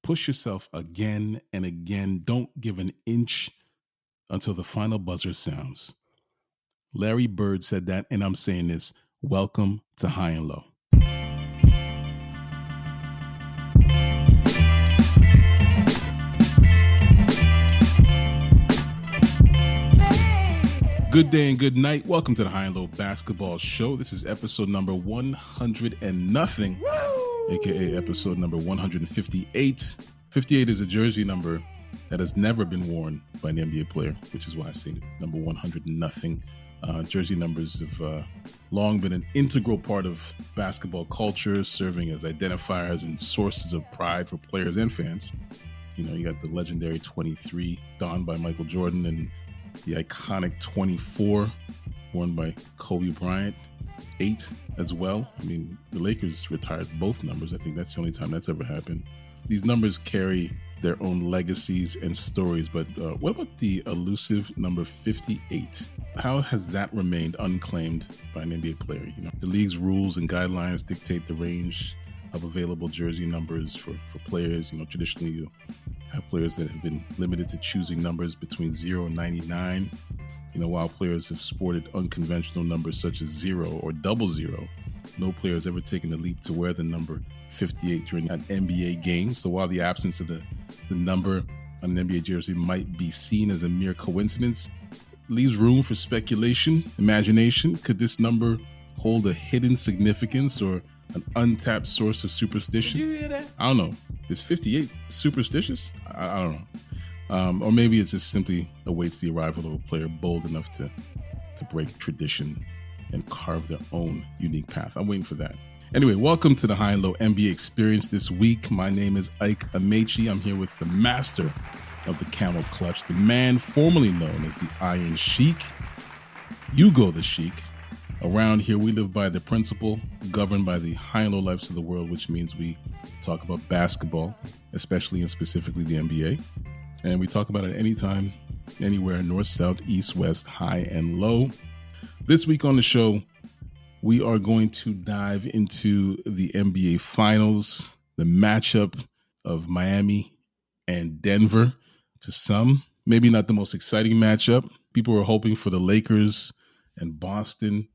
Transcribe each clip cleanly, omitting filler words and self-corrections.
Push yourself again and again. Don't give an inch until the final buzzer sounds. Larry Bird said that, and I'm saying this. Welcome to High and Low. Good day and good night. Welcome to the High and Low Basketball Show. This is episode number 100 and nothing, aka episode number 158. 58 is a jersey number that has never been worn by an NBA player, which is why I say number 100 and nothing. Jersey numbers have long been an integral part of basketball culture, serving as identifiers and sources of pride for players and fans. You know, you got the legendary 23 donned by Michael Jordan and the iconic 24 worn by Kobe Bryant, 8 as well. I mean, the Lakers retired both numbers. I think that's the only time that's ever happened. These numbers carry their own legacies and stories, but what about the elusive number 58? How has that remained unclaimed by an NBA player? You know, the league's rules and guidelines dictate the range of available jersey numbers for players. You know, traditionally you have players that have been limited to choosing numbers between 0 and 99. You know, while players have sported unconventional numbers such as 0 or 00, no player has ever taken the leap to wear the number 58 during an NBA game. So while the absence of the number on an NBA jersey might be seen as a mere coincidence, leaves room for speculation, imagination. Could this number hold a hidden significance or an untapped source of superstition? Did you hear that? I don't know. Is 58 superstitious? I don't know. Or maybe it just simply awaits the arrival of a player bold enough to break tradition and carve their own unique path. I'm waiting for that. Anyway, welcome to the High and Low NBA Experience this week. My name is Amaechi. I'm here with the master of the camel clutch, the man formerly known as the Iron Sheik, Hugo the Sheik. Around here, we live by the principle governed by the high and low lives of the world, which means we talk about basketball, especially and specifically the NBA. And we talk about it anytime, anywhere, north, south, east, west, high and low. This week on the show, we are going to dive into the NBA Finals, the matchup of Miami and Denver. To some, maybe not the most exciting matchup. People were hoping for the Lakers and Boston.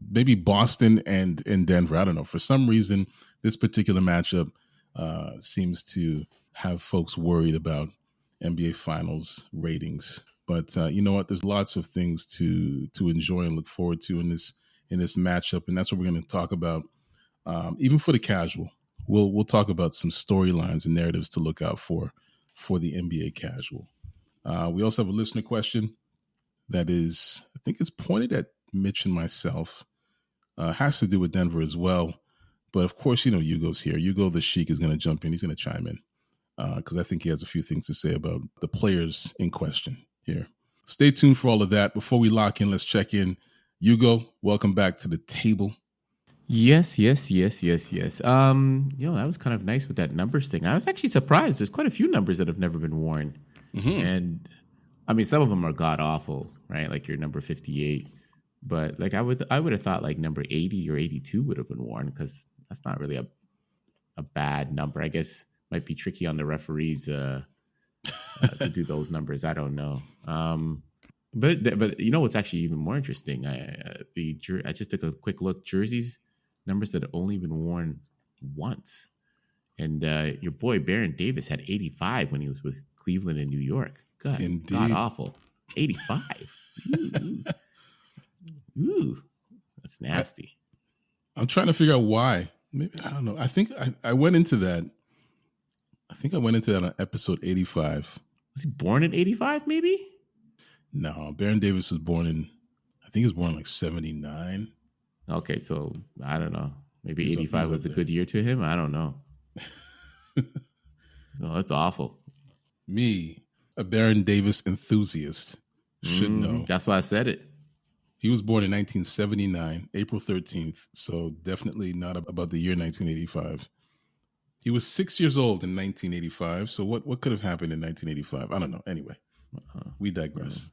Maybe Boston and Denver. I don't know. For some reason, this particular matchup seems to have folks worried about NBA Finals ratings. But you know what? There's lots of things to enjoy and look forward to in this matchup, and that's what we're going to talk about. Even for the casual, we'll talk about some storylines and narratives to look out for the NBA casual. We also have a listener question that is, I think it's pointed at Mitch and myself. Has to do with Denver as well. But of course, you know, Hugo's here. Hugo the Sheik is going to jump in. He's going to chime in because I think he has a few things to say about the players in question here. Stay tuned for all of that. Before we lock in, let's check in. Hugo, welcome back to the table. Yes. You know, that was kind of nice with that numbers thing. I was actually surprised. There's quite a few numbers that have never been worn. Mm-hmm. And I mean, some of them are god awful, right? Like your number 58. But like I would have thought like number 80 or 82 would have been worn because that's not really a bad number. I guess might be tricky on the referees to do those numbers. I don't know. But you know what's actually even more interesting? I just took a quick look. Jerseys, numbers that have only been worn once. And your boy Baron Davis had 85 when he was with Cleveland and New York. God awful. 85. Ooh, that's nasty. I'm trying to figure out why. Maybe I don't know. I think I went into that. I think I went into that on episode 85. Was he born in 85? Maybe. No, Baron Davis was born in. I think he was born like 79. Okay, so I don't know. Maybe 85 was a good year to him. I don't know. No, that's awful. Me, a Baron Davis enthusiast, should know. That's why I said it. He was born in 1979, April 13th, so definitely not about the year 1985. He was 6 years old in 1985, so what could have happened in 1985? I don't know. Anyway, we digress.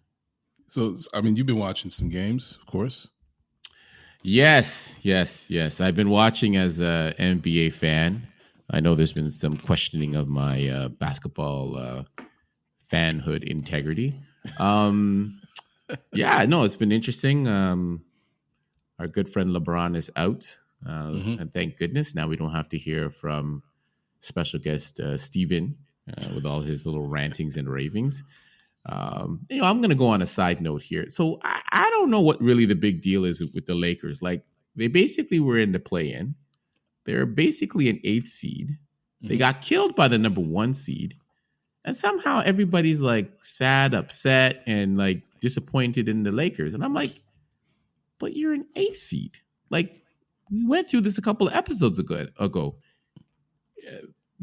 So, I mean, you've been watching some games, of course. Yes. I've been watching as an NBA fan. I know there's been some questioning of my basketball fanhood integrity. Yeah, no, it's been interesting. Our good friend LeBron is out, and thank goodness. Now we don't have to hear from special guest Steven with all his little rantings and ravings. I'm going to go on a side note here. So I don't know what really the big deal is with the Lakers. Like, they basically were in the play-in. They're basically an 8th seed. They got killed by the number 1 seed. And somehow everybody's like sad, upset, and like disappointed in the Lakers. And I'm like, but you're an 8th seed. Like, we went through this a couple of episodes ago.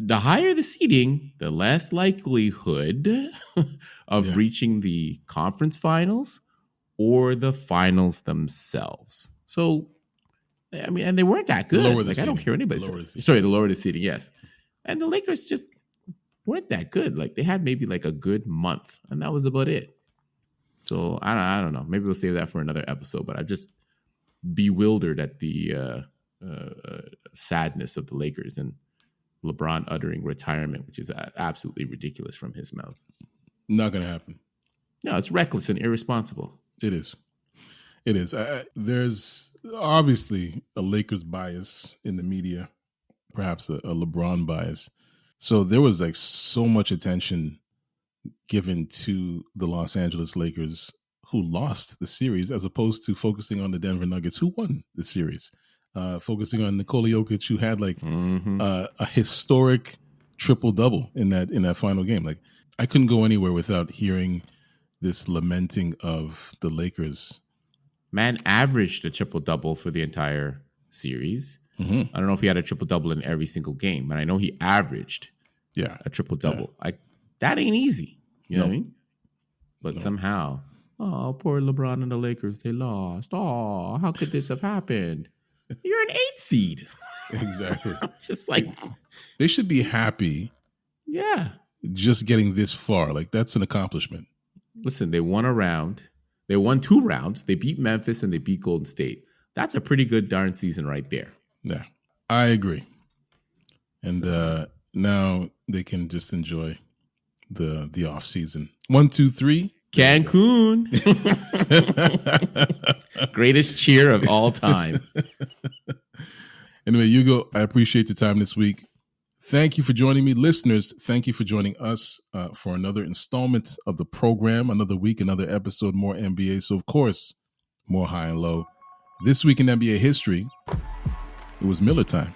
The higher the seeding, the less likelihood of reaching the conference finals or the finals themselves. So, I mean, and they weren't that good. Like, I don't care what anybody says. Sorry, the lower the seeding, yes. And the Lakers just weren't that good. Like, they had maybe like a good month, and that was about it. So I don't know. Maybe we'll save that for another episode. But I'm just bewildered at the sadness of the Lakers and LeBron uttering retirement, which is absolutely ridiculous from his mouth. Not going to happen. No, it's reckless and irresponsible. It is. It is. There's obviously a Lakers bias in the media, perhaps a LeBron bias. So there was like so much attention given to the Los Angeles Lakers, who lost the series, as opposed to focusing on the Denver Nuggets, who won the series. Focusing on Nikola Jokic, who had like a historic triple-double in that final game. Like, I couldn't go anywhere without hearing this lamenting of the Lakers. Man averaged a triple-double for the entire series. I don't know if he had a triple-double in every single game, but I know he averaged a triple-double. That ain't easy. You know what I mean? But somehow, oh, poor LeBron and the Lakers, they lost. Oh, how could this have happened? You're an 8 seed. Exactly. Just like, they should be happy. Yeah. Just getting this far. Like, that's an accomplishment. Listen, they won a round. They won 2 rounds. They beat Memphis and they beat Golden State. That's a pretty good darn season right there. Yeah, I agree. And now they can just enjoy the off season. 1, 2, 3. Cancun. Greatest cheer of all time. Anyway, Hugo, I appreciate your time this week. Thank you for joining me. Listeners, thank you for joining us for another installment of the program. Another week, another episode, more NBA. So, of course, more high and low. This week in NBA history, it was Miller time.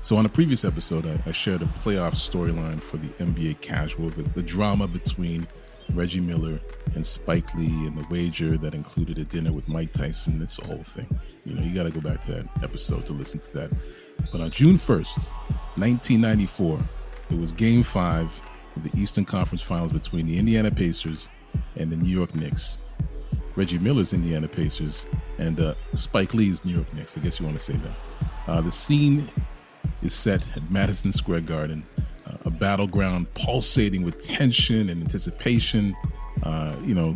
So on a previous episode, I shared a playoff storyline for the NBA casual, the drama between Reggie Miller and Spike Lee, and the wager that included a dinner with Mike Tyson. It's a whole thing. You got to go back to that episode to listen to that. But on June 1st, 1994, it was Game 5 of the Eastern Conference Finals between the Indiana Pacers and the New York Knicks. Reggie Miller's Indiana Pacers and Spike Lee's New York Knicks. I guess you want to say that. The scene is set at Madison Square Garden, a battleground pulsating with tension and anticipation. The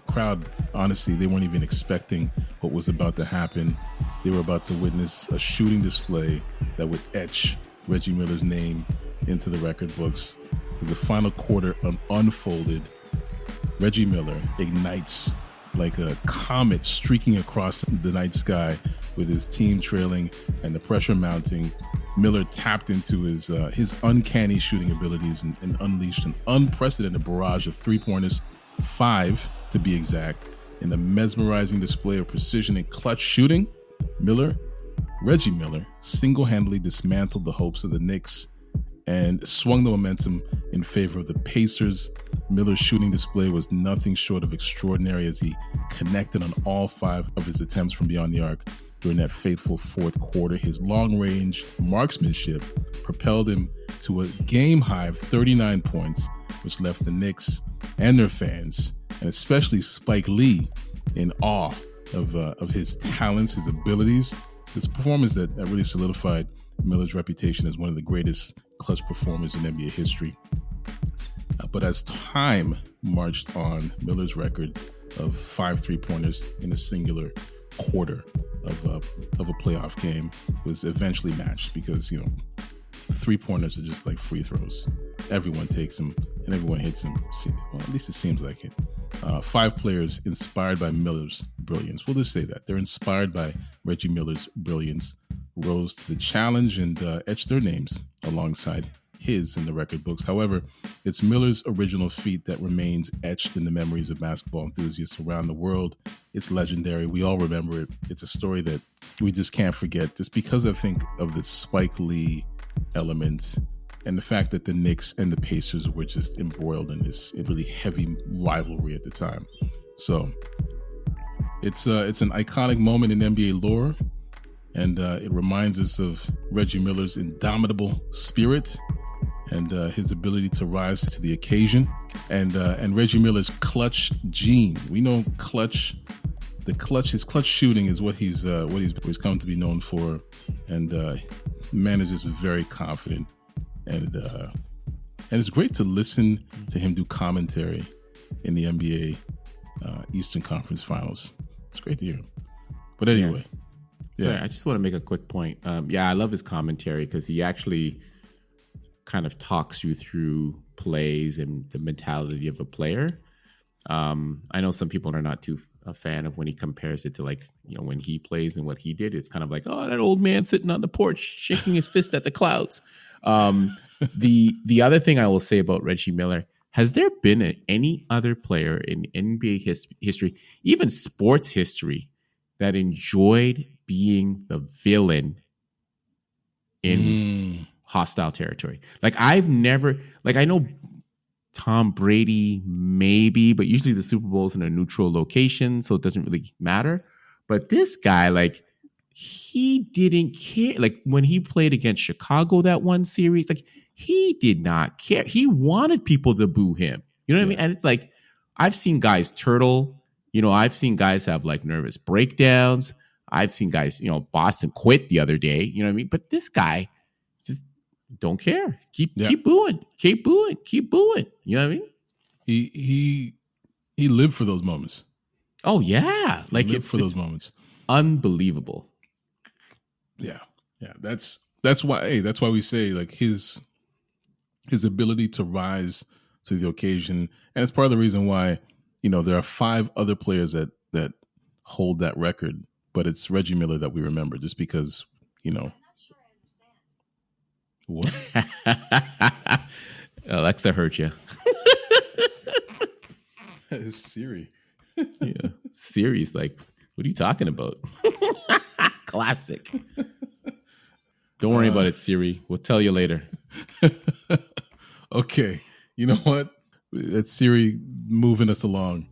crowd, honestly, they weren't even expecting what was about to happen. They were about to witness a shooting display that would etch Reggie Miller's name into the record books. As the final quarter unfolded, Reggie Miller ignites like a comet streaking across the night sky with his team trailing and the pressure mounting. Miller tapped into his uncanny shooting abilities and unleashed an unprecedented barrage of three-pointers, 5 to be exact, in a mesmerizing display of precision and clutch shooting. Reggie Miller, single-handedly dismantled the hopes of the Knicks and swung the momentum in favor of the Pacers. Miller's shooting display was nothing short of extraordinary as he connected on all 5 of his attempts from beyond the arc during that fateful fourth quarter. His long-range marksmanship propelled him to a game-high of 39 points, which left the Knicks and their fans, and especially Spike Lee, in awe of his talents, his abilities. This performance that really solidified Miller's reputation as one of the greatest clutch performers in NBA history. But as time marched on, Miller's record of 5 3-pointers in a singular quarter of a playoff game was eventually matched because, 3-pointers are just like free throws. Everyone takes them and everyone hits them. Well, at least it seems like it. 5 players inspired by Miller's brilliance. We'll just say that. They're inspired by Reggie Miller's brilliance, rose to the challenge and etched their names alongside his in the record books. However, it's Miller's original feat that remains etched in the memories of basketball enthusiasts around the world. It's legendary. We all remember it. It's a story that we just can't forget, just because I think of the Spike Lee element and the fact that the Knicks and the Pacers were just embroiled in this really heavy rivalry at the time. So it's an iconic moment in NBA lore, and it reminds us of Reggie Miller's indomitable spirit and his ability to rise to the occasion, and Reggie Miller's clutch gene. We know his clutch shooting is what he's come to be known for, and man is just very confident, and it's great to listen to him do commentary in the NBA Eastern Conference Finals. It's great to hear him. But anyway, Sorry, I just want to make a quick point. I love his commentary because he actually kind of talks you through plays and the mentality of a player. I know some people are not too a fan of when he compares it to, like, when he plays and what he did. It's kind of like, oh, that old man sitting on the porch shaking his fist at the clouds. The other thing I will say about Reggie Miller, has there been any other player in NBA history, even sports history, that enjoyed being the villain in hostile territory? Like, I've never, like, I know Tom Brady maybe, but usually the Super Bowl is in a neutral location, so it doesn't really matter. But this guy, like, he didn't care. Like, when he played against Chicago that one series, like, he did not care. He wanted people to boo him. You know what I mean? And it's like, I've seen guys turtle. I've seen guys have, like, nervous breakdowns. I've seen guys, Boston quit the other day. You know what I mean? But this guy just don't care. Keep booing. Keep booing. Keep booing. You know what I mean? He lived for those moments. Oh yeah, like, it's for those moments. Unbelievable. Yeah. That's why we say, like, his ability to rise to the occasion, and it's part of the reason why there are 5 other players that hold that record, but it's Reggie Miller that we remember, just because what? Alexa hurt you. It's Siri. Yeah, Siri's like, what are you talking about? Classic. Don't worry about it, Siri. We'll tell you later. Okay. You know what? That's Siri moving us along.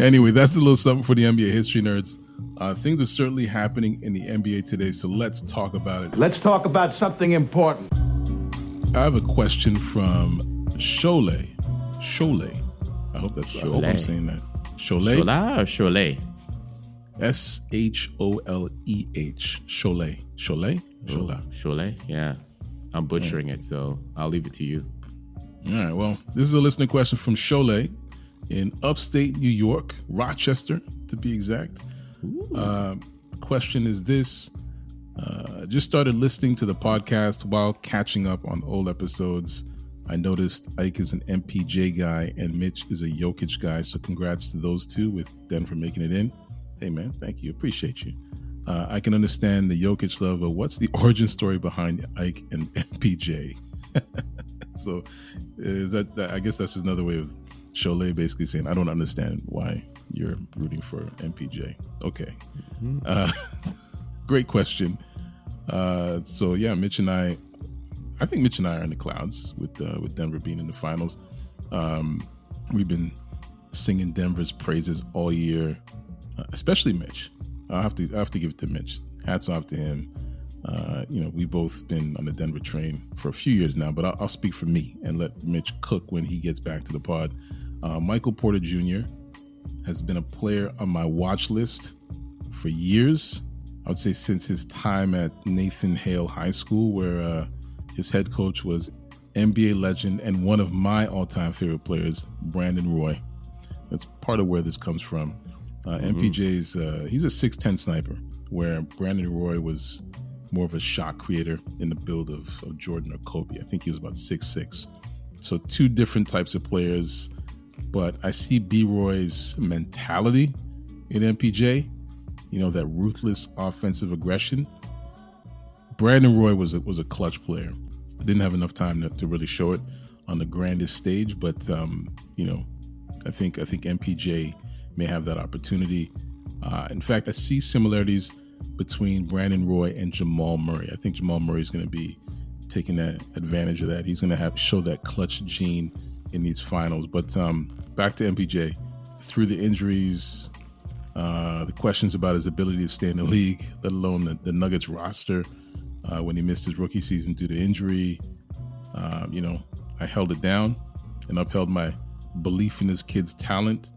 Anyway, that's a little something for the NBA history nerds. Things are certainly happening in the NBA today, so let's talk about it. Let's talk about something important. I have a question from Sholay. I hope I'm saying that. Sholay? Shola or Cholet? Sholeh. Sholay? Cholet? Yeah. I'm butchering it, so I'll leave it to you. All right, well, this is a listener question from Sholay in upstate New York, Rochester, to be exact. Question is this. Just started listening to the podcast while catching up on old episodes. I noticed Ike is an MPJ guy and Mitch is a Jokic guy, so congrats to those two with Denver making it in. Hey, man, thank you. Appreciate you. I can understand the Jokic love, but what's the origin story behind Ike and MPJ? So is that I guess that's just another way of Sholay basically saying, I don't understand why you're rooting for MPJ. Okay. Great question. So yeah, Mitch and I think Mitch and I are in the clouds with Denver being in the finals. We've been singing Denver's praises all year, especially Mitch. I have to give it to Mitch. Hats off to him. We've both been on the Denver train for a few years now, but I'll speak for me and let Mitch cook when he gets back to the pod. Michael Porter Jr. has been a player on my watch list for years. I would say since his time at Nathan Hale High School, where his head coach was NBA legend and one of my all-time favorite players, Brandon Roy. That's part of where this comes from. MPJ's he's a 6'10" sniper, where Brandon Roy was more of a shot creator in the build of Jordan or Kobe. I think he was about 6'6". So two different types of players, but I see B-Roy's mentality in MPJ, that ruthless offensive aggression. Brandon Roy was a clutch player. Didn't have enough time to really show it on the grandest stage, but I think MPJ may have that opportunity. In fact, I see similarities between Brandon Roy and Jamal Murray. I think Jamal Murray is going to be taking that advantage of that. He's going to show that clutch gene in these finals. But back to MPJ, through the injuries, the questions about his ability to stay in the league, let alone the Nuggets roster when he missed his rookie season due to injury. I held it down and upheld my belief in this kid's talent.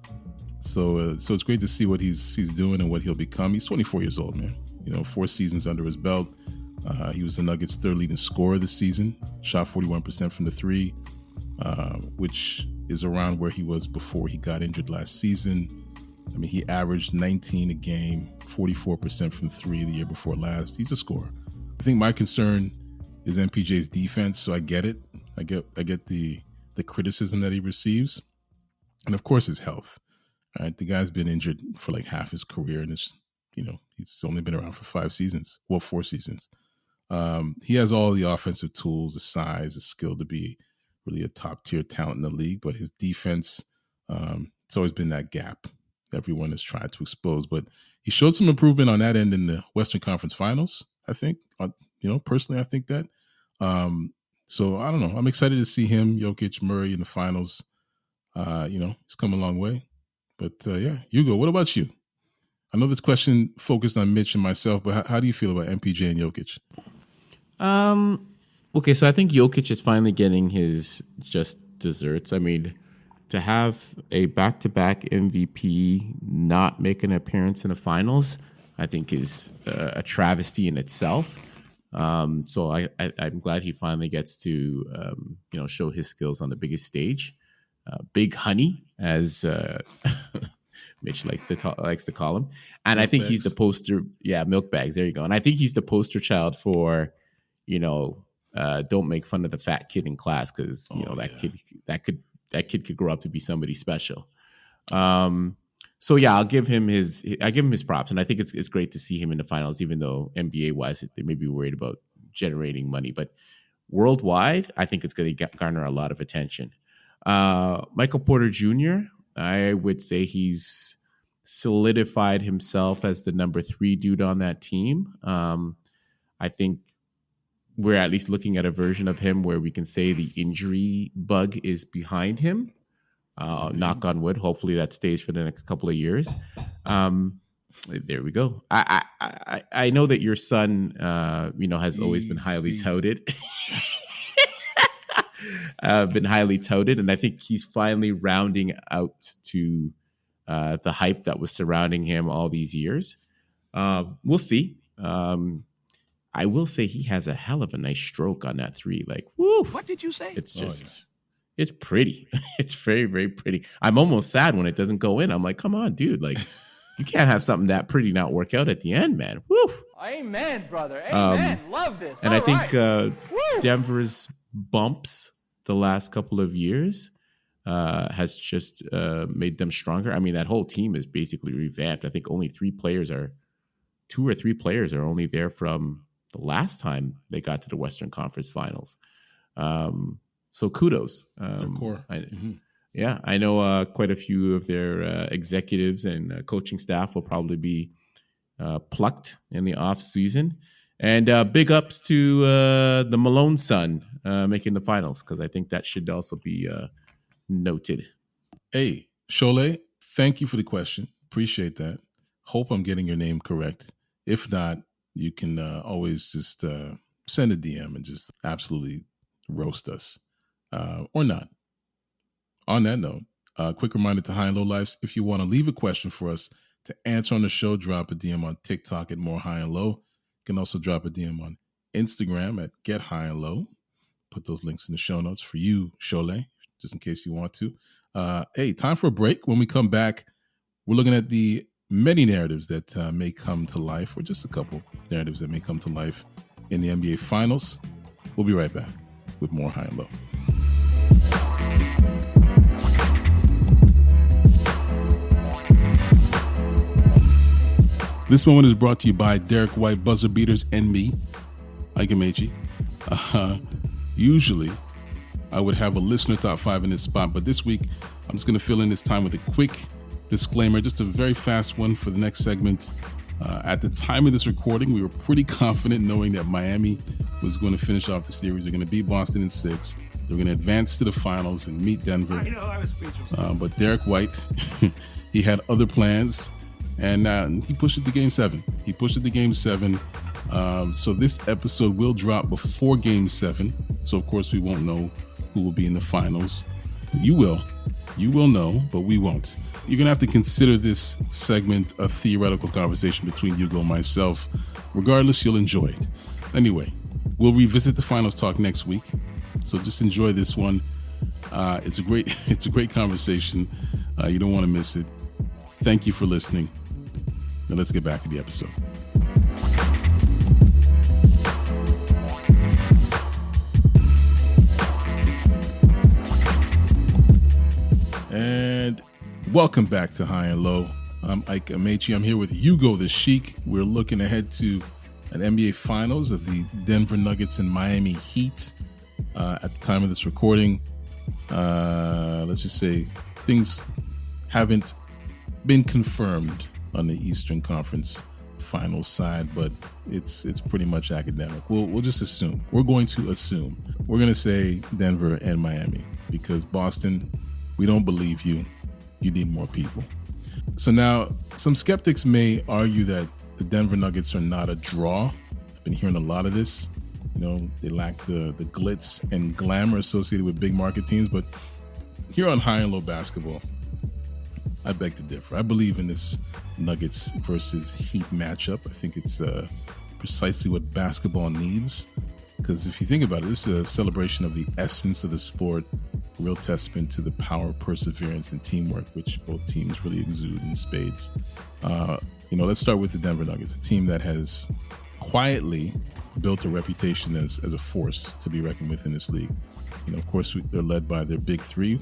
So it's great to see what he's doing and what he'll become. He's 24 years old, man. 4 seasons under his belt. He was the Nuggets' third leading scorer this season. Shot 41% from the three, which is around where he was before he got injured last season. I mean, he averaged 19 a game, 44% from three the year before last. He's a scorer. I think my concern is MPJ's defense, so I get it. I get the criticism that he receives, and of course his health. All right, the guy's been injured for like half his career, and he's only been around for 4 seasons. He has all the offensive tools, the size, the skill to be really a top tier talent in the league, but his defense, it's always been that gap everyone has tried to expose. But he showed some improvement on that end in the Western Conference Finals, I think. Personally, I think that. So I don't know. I'm excited to see him, Jokic, Murray in the finals. He's come a long way. But Hugo, what about you? I know this question focused on Mitch and myself, but how do you feel about MPJ and Jokic? Okay, so I think Jokic is finally getting his just desserts. I mean, to have a back-to-back MVP not make an appearance in the finals, I think is a travesty in itself. So I'm glad he finally gets to show his skills on the biggest stage. Big Honey, as Mitch likes to call him, and I think he's the poster. Yeah, milk bags. There you go. And I think he's the poster child for, don't make fun of the fat kid in class, because that kid could grow up to be somebody special. So yeah, I give him his props, and I think it's great to see him in the finals, even though NBA wise they may be worried about generating money, but worldwide, I think it's going to garner a lot of attention. Michael Porter Jr., I would say he's solidified himself as the number 3 dude on that team. I think we're at least looking at a version of him where we can say the injury bug is behind him. Knock on wood. Hopefully that stays for the next couple of years. There we go. I know that your son, has always been highly touted. And I think he's finally rounding out to the hype that was surrounding him all these years. We'll see. I will say he has a hell of a nice stroke on that 3. Like, woo! What did you say? It's just, it's pretty. It's very, very pretty. I'm almost sad when it doesn't go in. I'm like, come on, dude. Like, you can't have something that pretty not work out at the end, man. Woo! Amen, brother. Amen. Love this. And All I think Denver's bumps the last couple of years has just made them stronger. I mean, that whole team is basically revamped. I think only 2 or 3 players are only there from the last time they got to the Western Conference Finals. So kudos. Their core. Yeah, I know quite a few of their executives and coaching staff will probably be plucked in the off season. And big ups to the Malone son making the finals, because I think that should also be noted. Hey, Sholay, thank you for the question. Appreciate that. Hope I'm getting your name correct. If not, you can always just send a DM and just absolutely roast us or not. On that note, quick reminder to High and Low Lives, if you want to leave a question for us to answer on the show, drop a DM on TikTok at More High and Low. You can also drop a DM on Instagram at Get High and Low. Put those links in the show notes for you, Sholay, just in case you want to. Hey, time for a break. When we come back, we're looking at the many narratives that may come to life, or just a couple narratives that may come to life in the NBA Finals. We'll be right back with more High and Low. This moment is brought to you by Derrick White Buzzer Beaters and me, Amaechi. Usually, I would have a listener top 5 in this spot, but this week, I'm just going to fill in this time with a quick disclaimer, just a very fast one for the next segment. At the time of this recording, we were pretty confident knowing that Miami was going to finish off the series. They're going to beat Boston in 6. They're going to advance to the finals and meet Denver. I know, I was speechless. But Derrick White, he had other plans, and he pushed it to Game 7. So this episode will drop before Game 7. So, of course, we won't know who will be in the finals. You will. You will know, but we won't. You're going to have to consider this segment a theoretical conversation between Hugo and myself. Regardless, you'll enjoy it. Anyway, we'll revisit the finals talk next week. So just enjoy this one. It's a great conversation. You don't want to miss it. Thank you for listening. Now let's get back to the episode. And welcome back to High and Low. I'm Amaechi. I'm here with Hugo the Sheik. We're looking ahead to an NBA Finals of the Denver Nuggets and Miami Heat. At the time of this recording, let's just say things haven't been confirmed on the Eastern Conference Finals side, but it's pretty much academic. We'll just assume. We're going to assume. We're going to say Denver and Miami because Boston, we don't believe you. You need more people. So now, some skeptics may argue that the Denver Nuggets are not a draw. I've been hearing a lot of this. You know, they lack the glitz and glamour associated with big market teams. But here on High and Low Basketball, I beg to differ. I believe in this Nuggets versus Heat matchup. I think it's precisely what basketball needs. Because if you think about it, this is a celebration of the essence of the sport, a real testament to the power of perseverance and teamwork, which both teams really exude in spades. Let's start with the Denver Nuggets, a team that has quietly built a reputation as a force to be reckoned with in this league. Of course, they're led by their big three,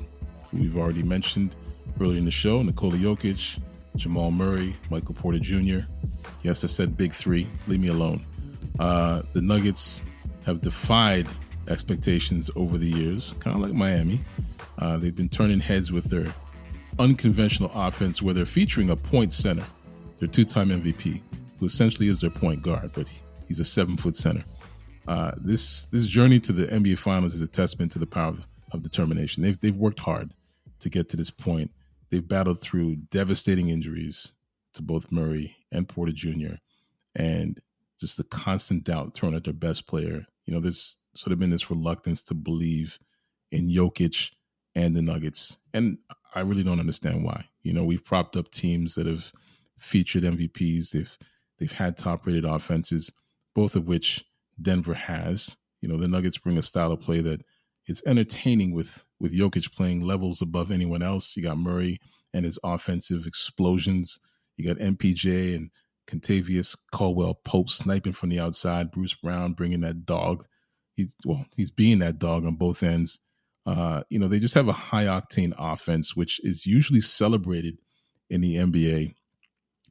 who we've already mentioned earlier in the show: Nikola Jokic, Jamal Murray, Michael Porter Jr. Yes, I said big three. Leave me alone. The Nuggets have defied expectations over the years, kind of like Miami. They've been turning heads with their unconventional offense where they're featuring a point center, their two-time MVP, who essentially is their point guard, but he's a 7-foot center. This journey to the NBA Finals is a testament to the power of determination. They've worked hard to get to this point. They've battled through devastating injuries to both Murray and Porter Jr. and just the constant doubt thrown at their best player. There's sort of been this reluctance to believe in Jokic and the Nuggets, and I really don't understand why. We've propped up teams that have featured MVPs. They've had top-rated offenses, both of which Denver has. The Nuggets bring a style of play that is entertaining with Jokic playing levels above anyone else. You got Murray and his offensive explosions. You got MPJ and Contavious Caldwell-Pope sniping from the outside. Bruce Brown bringing that dog. He's being that dog on both ends. They just have a high-octane offense, which is usually celebrated in the NBA.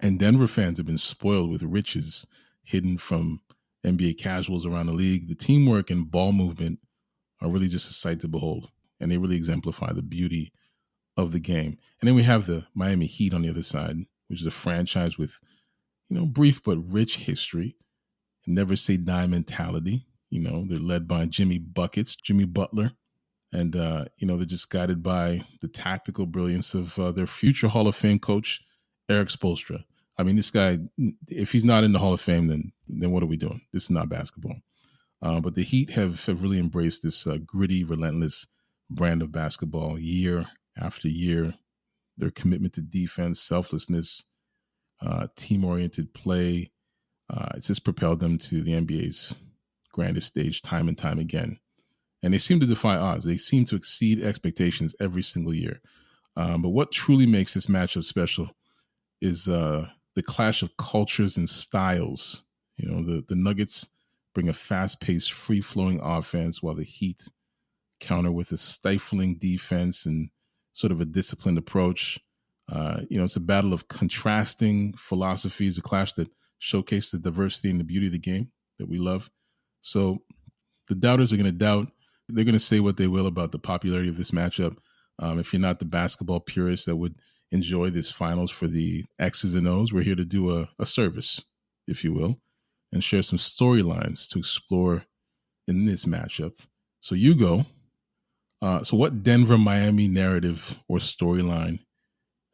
And Denver fans have been spoiled with riches hidden from NBA casuals around the league. The teamwork and ball movement are really just a sight to behold, and they really exemplify the beauty of the game. And then we have the Miami Heat on the other side, which is a franchise with, brief but rich history, never say die mentality. They're led by Jimmy Butler, and, they're just guided by the tactical brilliance of their future Hall of Fame coach, Eric Spoelstra. I mean, this guy, if he's not in the Hall of Fame, then what are we doing? This is not basketball. But the Heat have really embraced this gritty, relentless brand of basketball year after year. Their commitment to defense, selflessness, team-oriented play, it's just propelled them to the NBA's grandest stage time and time again. And they seem to defy odds. They seem to exceed expectations every single year. But what truly makes this matchup special is the clash of cultures and styles. The Nuggets bring a fast-paced, free-flowing offense while the Heat counter with a stifling defense and sort of a disciplined approach. It's a battle of contrasting philosophies, a clash that showcase the diversity and the beauty of the game that we love. So the doubters are going to doubt. They're going to say what they will about the popularity of this matchup. If you're not the basketball purist that would enjoy this finals for the X's and O's, we're here to do a service, if you will, and share some storylines to explore in this matchup. So you go. So what Denver-Miami narrative or storyline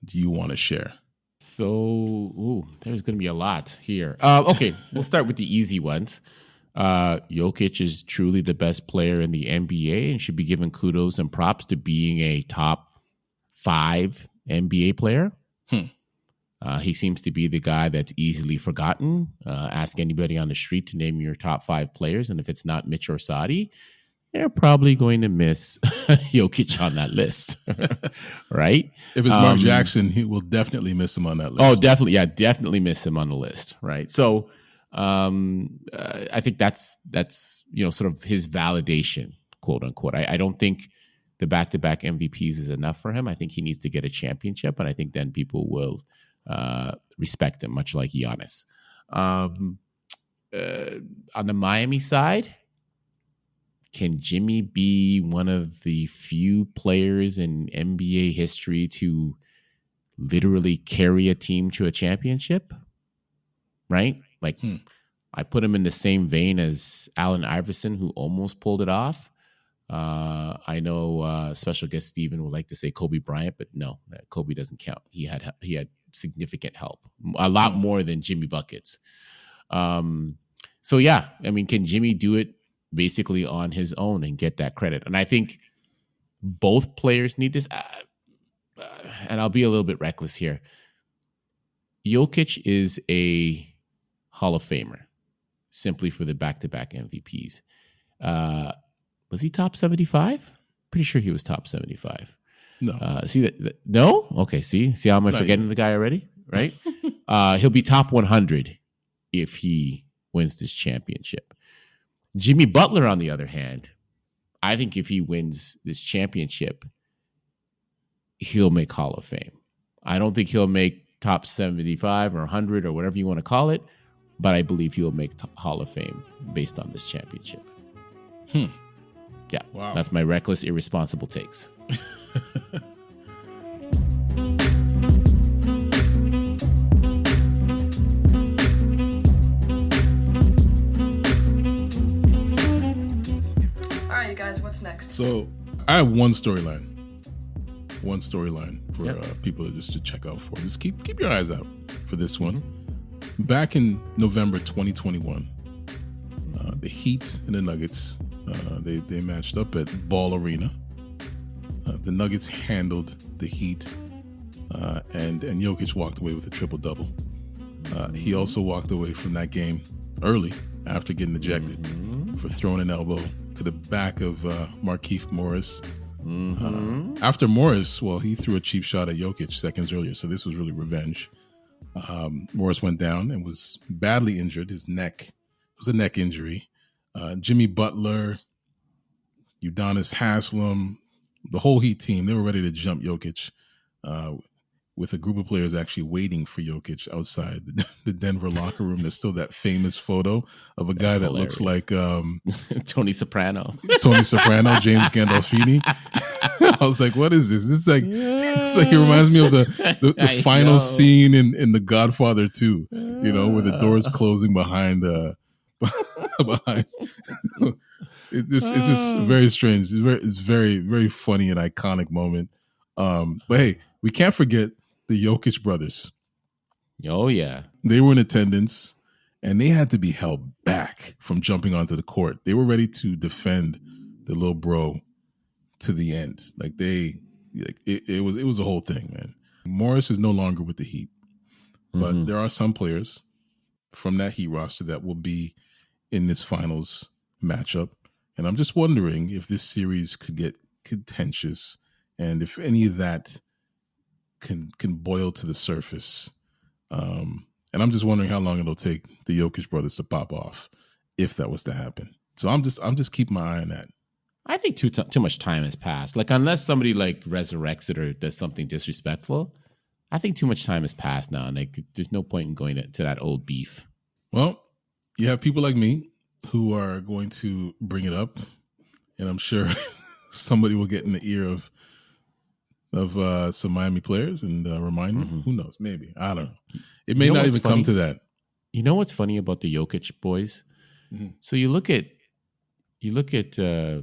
do you want to share? So, there's going to be a lot here. Okay, we'll start with the easy ones. Jokic is truly the best player in the NBA and should be given kudos and props to being a top 5 NBA player. He seems to be the guy that's easily forgotten. Ask anybody on the street to name your top 5 players, and if it's not Mitch or Sadi, they're probably going to miss Jokic on that list, right? If it's Mark Jackson, he will definitely miss him on that list. Oh, definitely. Yeah, definitely miss him on the list, right? So I think that's sort of his validation, quote unquote. I don't think the back-to-back MVPs is enough for him. I think he needs to get a championship, and I think then people will respect him, much like Giannis. On the Miami side, can Jimmy be one of the few players in NBA history to literally carry a team to a championship? Right? Like, I put him in the same vein as Allen Iverson, who almost pulled it off. I know special guest Steven would like to say Kobe Bryant, but no, Kobe doesn't count. He had significant help, a lot more than Jimmy Buckets. So yeah, I mean, can Jimmy do it basically on his own and get that credit? And I think both players need this. And I'll be a little bit reckless here. Jokic is a Hall of Famer simply for the back-to-back MVPs. Was he top 75? Pretty sure he was top 75. No. See that? No? Okay. See how am I forgetting the guy already? Right? He'll be top 100 if he wins this championship. Jimmy Butler, on the other hand, I think if he wins this championship, he'll make Hall of Fame. I don't think he'll make top 75 or 100 or whatever you want to call it, but I believe he'll make Hall of Fame based on this championship. Yeah, wow. That's my reckless, irresponsible takes. All right, you guys, what's next? So I have one storyline for people to check out for. Just keep your eyes out for this one. Back in November 2021, the Heat and the Nuggets, they matched up at Ball Arena. The Nuggets handled the Heat, and Jokic walked away with a triple-double. He also walked away from that game early after getting ejected for throwing an elbow to the back of Markieff Morris. After Morris, he threw a cheap shot at Jokic seconds earlier, so this was really revenge. Morris went down and was badly injured. His neck, it was a neck injury. Jimmy Butler, Udonis Haslem, the whole Heat team, they were ready to jump Jokic, with a group of players actually waiting for Jokic outside the Denver locker room. There's still that famous photo of a guy that looks like Tony Soprano, James Gandolfini. I was like, what is this? It's like it reminds me of the final scene in The Godfather 2, where the door's closing behind behind. It's just very strange. It's very, very funny and iconic moment. But hey, we can't forget the Jokic brothers. Oh yeah, they were in attendance, and they had to be held back from jumping onto the court. They were ready to defend the little bro to the end. It was a whole thing, man. Morris is no longer with the Heat, but there are some players from that Heat roster that will be in this finals matchup. And I'm just wondering if this series could get contentious and if any of that can boil to the surface. And I'm just wondering how long it'll take the Jokic brothers to pop off, if that was to happen. So I'm just keeping my eye on that. I think too much time has passed. Like, unless somebody like resurrects it or does something disrespectful, I think too much time has passed now, and like, there's no point in going to that old beef. Well, you have people like me who are going to bring it up, and I'm sure somebody will get in the ear of some Miami players and remind them. Who knows? Maybe. I don't know. It may not even come to that. You know what's funny about the Jokic boys? So you look at I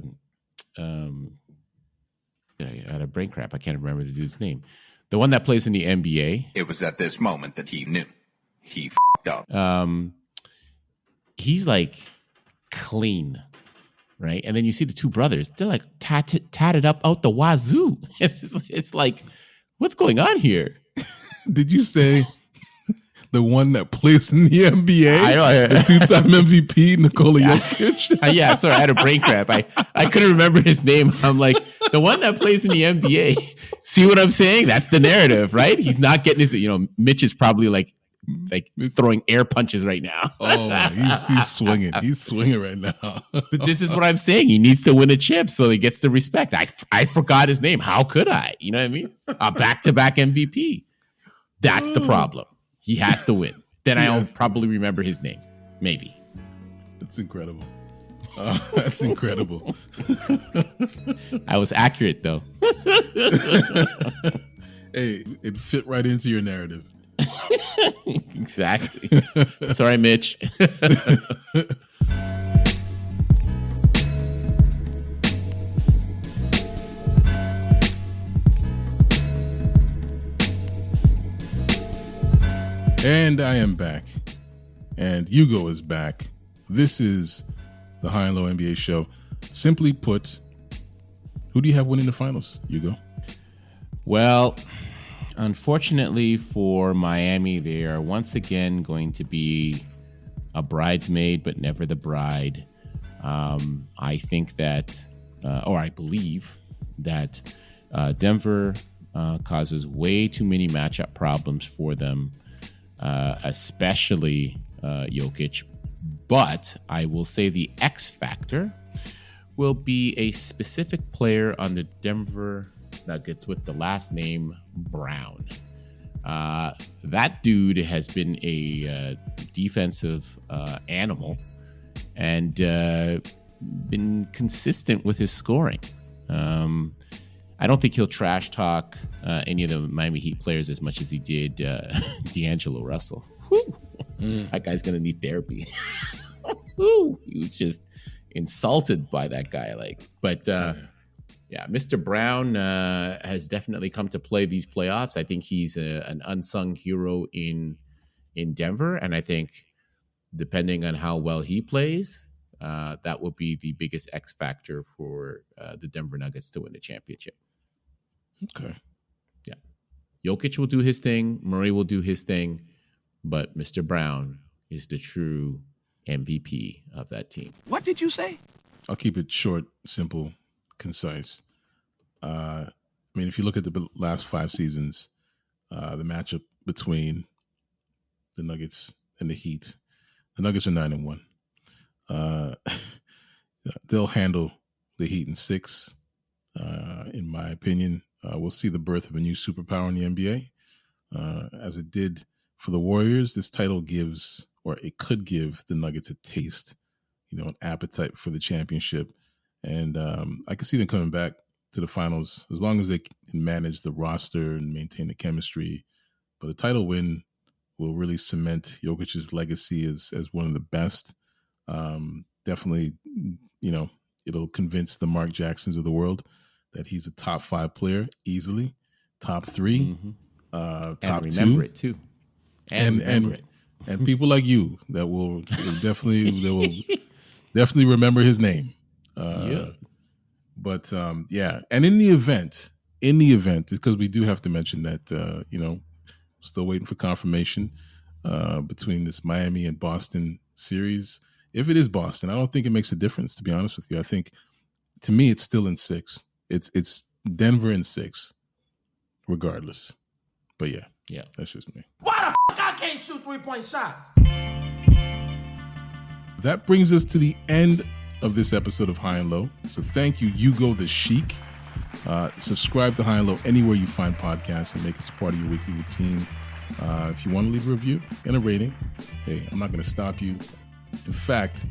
had a brain crap. I can't remember the dude's name. The one that plays in the NBA. It was at this moment that he knew. He f***ed up. He's like clean, right? And then you see the two brothers. They're like tatted up out the wazoo. It's like, what's going on here? Did you say the one that plays in the NBA? I know. The two-time MVP, Nikola Jokic? Yeah, sorry, I had a brain cramp. I couldn't remember his name. I'm like, the one that plays in the NBA. See what I'm saying? That's the narrative, right? He's not getting his, Mitch is probably like throwing air punches right now. Oh, he's swinging. He's swinging right now. But this is what I'm saying. He needs to win a chip so he gets the respect. I forgot his name. How could I? You know what I mean? A back-to-back MVP. That's the problem. He has to win. Then I'll probably remember his name. Maybe. That's incredible. That's incredible. I was accurate, though. Hey, it fit right into your narrative. Exactly. Sorry, Mitch. And I am back. And Hugo is back. This is the High and Low NBA show. Simply put, who do you have winning the finals, Hugo? Well, unfortunately for Miami, they are once again going to be a bridesmaid, but never the bride. I think that, or I believe that Denver causes way too many matchup problems for them, especially Jokic. But I will say the X factor will be a specific player on the Denver Nuggets with the last name Brown. That dude has been a defensive animal and been consistent with his scoring. I don't think he'll trash talk any of the Miami Heat players as much as he did D'Angelo Russell. That guy's gonna need therapy. He was just insulted by that guy. Yeah, Mr. Brown has definitely come to play these playoffs. I think he's an unsung hero in Denver, and I think depending on how well he plays, that will be the biggest X factor for the Denver Nuggets to win the championship. Okay. Yeah. Jokic will do his thing. Murray will do his thing. But Mr. Brown is the true MVP of that team. What did you say? I'll keep it short, simple, concise. If you look at the last 5 seasons, the matchup between the Nuggets and the Heat, the Nuggets are 9-1. They'll handle the Heat in 6. In my opinion, we'll see the birth of a new superpower in the NBA. As it did for the Warriors, this title gives, or it could give, the Nuggets a taste, an appetite for the championship. And I can see them coming back to the finals as long as they can manage the roster and maintain the chemistry. But a title win will really cement Jokic's legacy as one of the best. Definitely, it'll convince the Mark Jacksons of the world that he's a top 5 player easily, top 3, top 2. And remember it too. And people like you that will definitely remember his name. But and in the event, because we do have to mention that still waiting for confirmation between this Miami and Boston series. If it is Boston, I don't think it makes a difference, to be honest with you. I think, to me, it's still in 6. It's Denver in 6, regardless. But yeah, that's just me. Why the f*** I can't shoot 3-point shots? That brings us to the end of this episode of High and Low. So thank you, Hugo the Sheik. Subscribe to High and Low anywhere you find podcasts and make us a part of your weekly routine. If you want to leave a review and a rating, hey, I'm not going to stop you. In fact,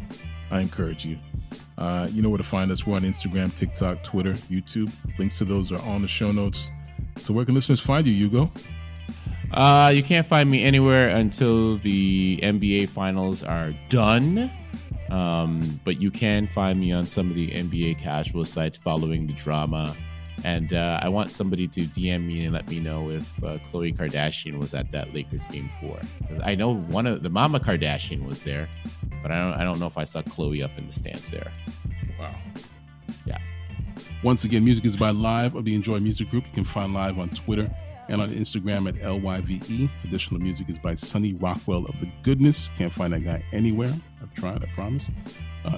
I encourage you. You know where to find us. We're on Instagram, TikTok, Twitter, YouTube. Links to those are on the show notes. So where can listeners find you, Hugo? You can't find me anywhere until the NBA finals are done. But you can find me on some of the NBA casual sites following the drama. And I want somebody to DM me and let me know if Khloe Kardashian was at that Lakers game 4. I know one of the Mama Kardashian was there, but I don't know if I saw Khloe up in the stands there. Wow. Yeah. Once again, Music is by Live of the Enjoy Music Group. You can find Live on Twitter and on Instagram at LYVE. Additional music is by Sonny Rockwell of The Goodness. Can't find that guy anywhere. I've tried, I promise.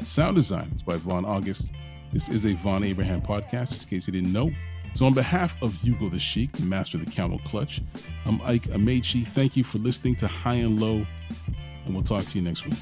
Sound design is by Vonn+Abrahamm. This is a Vonn+Abrahamm podcast, just in case you didn't know. So on behalf of Hugo the Sheik, the master of the camel clutch, I'm Ike Amaechi. Thank you for listening to High and Low, and we'll talk to you next week.